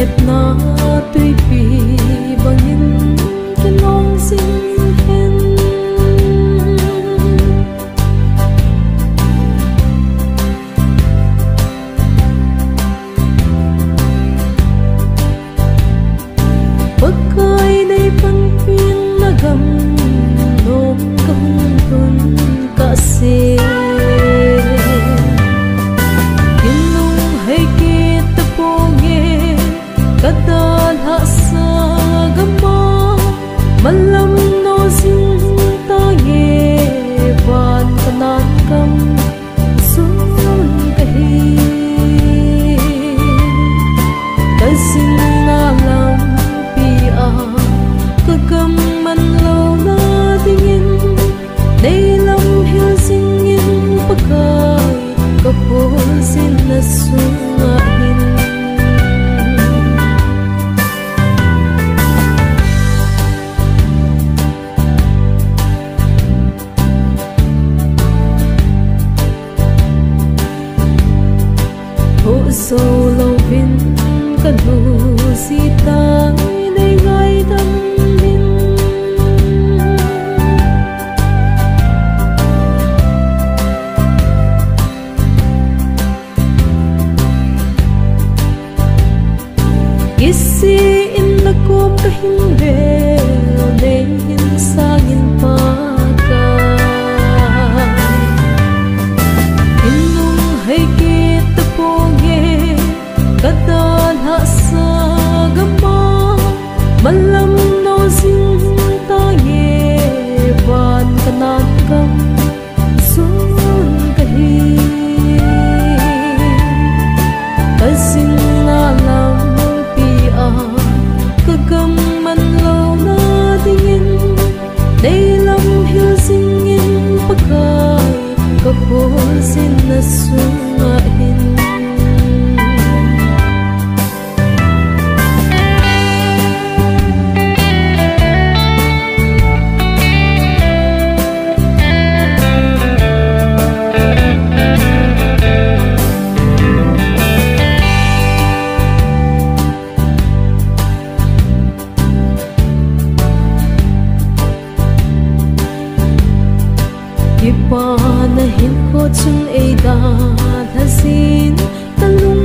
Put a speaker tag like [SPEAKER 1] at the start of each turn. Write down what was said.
[SPEAKER 1] đẹp na tươi vì bằng những cái nón xinh hen bất coi đây phân phiên na gầm nôm công tuần cả xe kadal hasa gama malam no sinta ye van kanan kam sun kahi kasing alam pia kagam man lo na tingin day lam hil singin pakai kapol sin na sungahin so lâu vin cần hồ si ta đây ngay tâm vin isi in la kom kahin ve ne hin sa in pa ka inung hai ke kadal hasa gama malam no sinta ye van kanan kam sun kahi kasing alam pia kagam man lo na tingin day lam hil singin pakai kapol sin na sungahin panahin ko chung ay dadasin talong